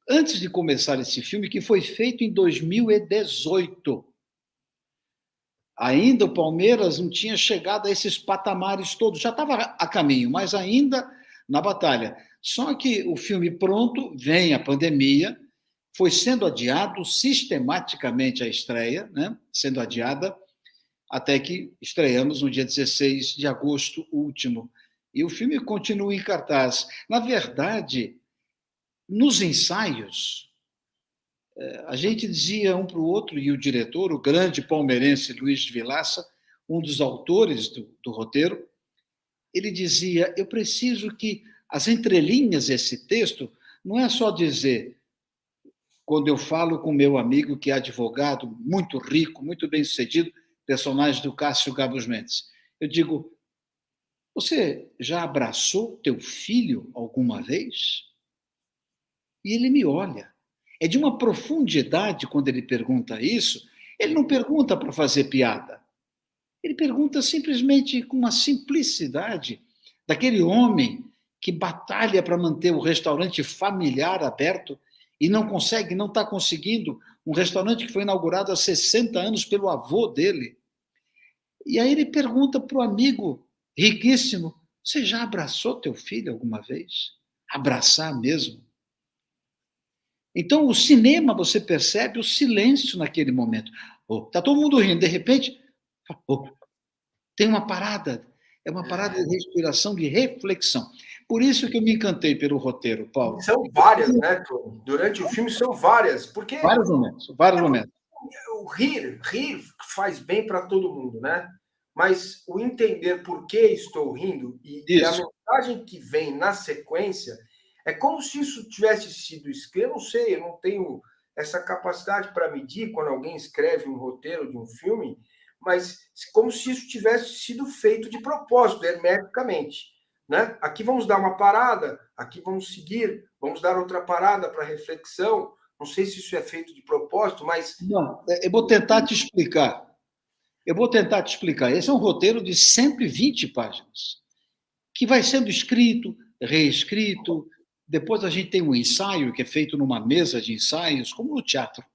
antes de começar esse filme, que foi feito em 2018. Ainda o Palmeiras não tinha chegado a esses patamares todos, já estava a caminho, mas ainda na batalha. Só que o filme pronto, vem a pandemia, foi sendo adiado sistematicamente a estreia, né? Sendo adiada, até que estreamos no dia 16 de agosto último. E o filme continua em cartaz. Na verdade, nos ensaios, a gente dizia um para o outro, e o diretor, o grande palmeirense Luiz Vilaça, um dos autores do roteiro, ele dizia: eu preciso que as entrelinhas desse texto não é só dizer, quando eu falo com meu amigo que é advogado, muito rico, muito bem-sucedido, personagem do Cássio Gabos Mendes, eu digo: você já abraçou teu filho alguma vez? E ele me olha. É de uma profundidade quando ele pergunta isso. Ele não pergunta para fazer piada. Ele pergunta simplesmente com uma simplicidade daquele homem que batalha para manter o restaurante familiar aberto e não consegue, não está conseguindo, um restaurante que foi inaugurado há 60 anos pelo avô dele. E aí ele pergunta para o amigo riquíssimo: você já abraçou teu filho alguma vez? Abraçar mesmo? Então, o cinema, você percebe o silêncio naquele momento. Está todo mundo rindo, de repente, oh, tem uma parada. É uma parada de respiração, de reflexão. Por isso que eu me encantei pelo roteiro, Paulo. São várias, né, Tony? Durante o filme são várias, porque vários momentos, vários momentos. O rir faz bem para todo mundo, né? Mas o entender por que estou rindo e a mensagem que vem na sequência é como se isso tivesse sido escrito. Eu não sei, eu não tenho essa capacidade para medir quando alguém escreve um roteiro de um filme, mas como se isso tivesse sido feito de propósito, hermeticamente. Né? Aqui vamos dar uma parada, aqui vamos seguir, vamos dar outra parada para reflexão. Não sei se isso é feito de propósito, mas... Não, eu vou tentar te explicar. Esse é um roteiro de 120 páginas, que vai sendo escrito, reescrito. Depois a gente tem um ensaio, que é feito numa mesa de ensaios, como no teatro.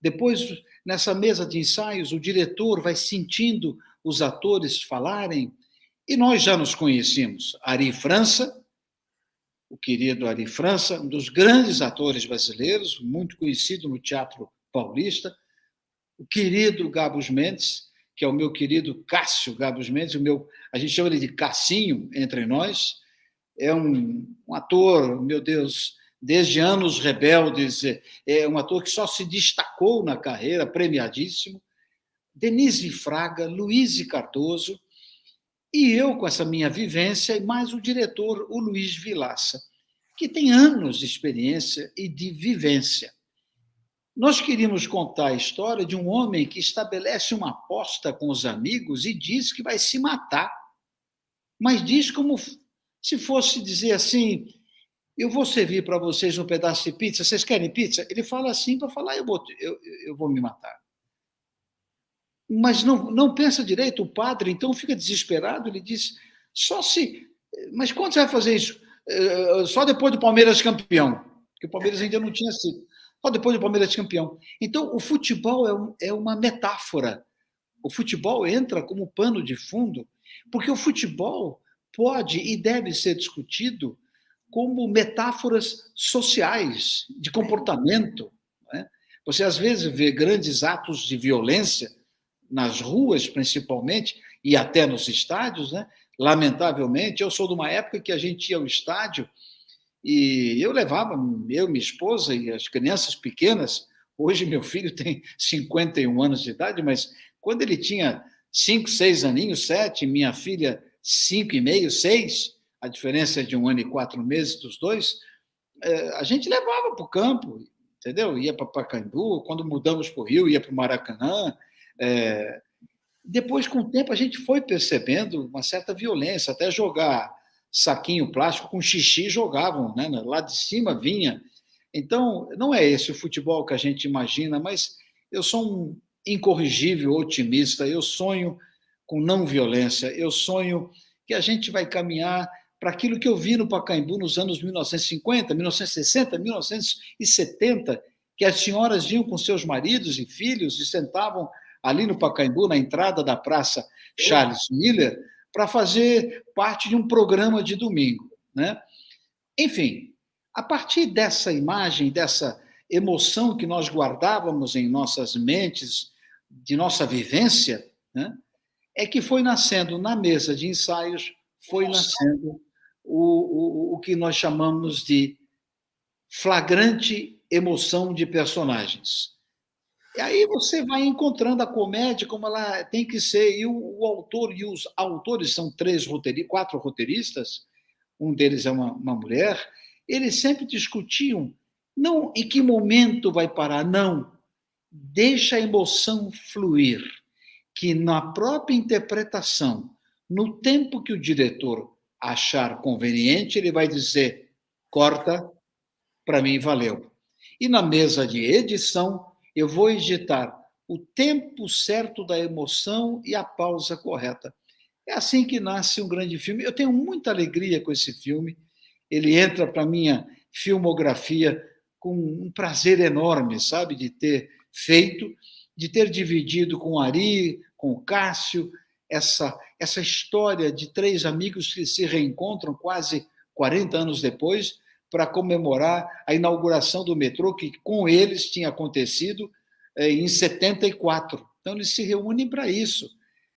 Depois, nessa mesa de ensaios, o diretor vai sentindo os atores falarem, e nós já nos conhecemos. Ari França, o querido Ari França, um dos grandes atores brasileiros, muito conhecido no teatro paulista, o querido Gabos Mendes, que é o meu querido Cássio Gabos Mendes, a gente chama ele de Cassinho entre nós, é um ator, meu Deus, desde Anos Rebeldes, é um ator que só se destacou na carreira, premiadíssimo. Denise Fraga, Luiz Cardoso, e eu com essa minha vivência, e mais o diretor, o Luiz Vilaça, que tem anos de experiência e de vivência. Nós queríamos contar a história de um homem que estabelece uma aposta com os amigos e diz que vai se matar, mas diz como se fosse dizer assim: eu vou servir para vocês um pedaço de pizza, vocês querem pizza? Ele fala assim para falar: eu vou me matar. Mas não pensa direito, o padre então fica desesperado, ele diz: só se... Mas quando você vai fazer isso? Só depois do Palmeiras campeão, porque o Palmeiras ainda não tinha sido. Só depois do Palmeiras campeão. Então, o futebol é uma metáfora. O futebol entra como pano de fundo, porque o futebol pode e deve ser discutido como metáforas sociais, de comportamento. Né? Você, às vezes, vê grandes atos de violência, nas ruas, principalmente, e até nos estádios. Né? Lamentavelmente, eu sou de uma época que a gente ia ao estádio e eu levava, eu, minha esposa e as crianças pequenas. Hoje meu filho tem 51 anos de idade, mas quando ele tinha 5, 6 aninhos, 7, minha filha 5,5, 6, a diferença é de 1 ano e 4 meses dos dois, a gente levava para o campo, entendeu? Ia para Pacaembu, quando mudamos para o Rio, ia para o Maracanã. Depois, com o tempo, a gente foi percebendo uma certa violência, até jogar saquinho plástico com xixi jogavam, né? Lá de cima vinha. Então, não é esse o futebol que a gente imagina, mas eu sou um incorrigível otimista, eu sonho com não violência, eu sonho que a gente vai caminhar para aquilo que eu vi no Pacaembu nos anos 1950, 1960, 1970, que as senhoras vinham com seus maridos e filhos e sentavam ali no Pacaembu, na entrada da Praça Charles Miller, para fazer parte de um programa de domingo, né? Enfim, a partir dessa imagem, dessa emoção que nós guardávamos em nossas mentes, de nossa vivência, né, é que foi nascendo na mesa de ensaios, foi nascendo o que nós chamamos de flagrante emoção de personagens. E aí você vai encontrando a comédia como ela tem que ser. E o autor e os autores são quatro roteiristas, um deles é uma mulher, eles sempre discutiam, não em que momento vai parar, não, deixa a emoção fluir, que na própria interpretação, no tempo que o diretor achar conveniente, ele vai dizer, corta, para mim valeu. E na mesa de edição, eu vou editar o tempo certo da emoção e a pausa correta. É assim que nasce um grande filme. Eu tenho muita alegria com esse filme. Ele entra para a minha filmografia com um prazer enorme, sabe, de ter feito, de ter dividido com o Ari, com o Cássio, essa história de três amigos que se reencontram quase 40 anos depois para comemorar a inauguração do metrô, que com eles tinha acontecido em 74. Então, eles se reúnem para isso.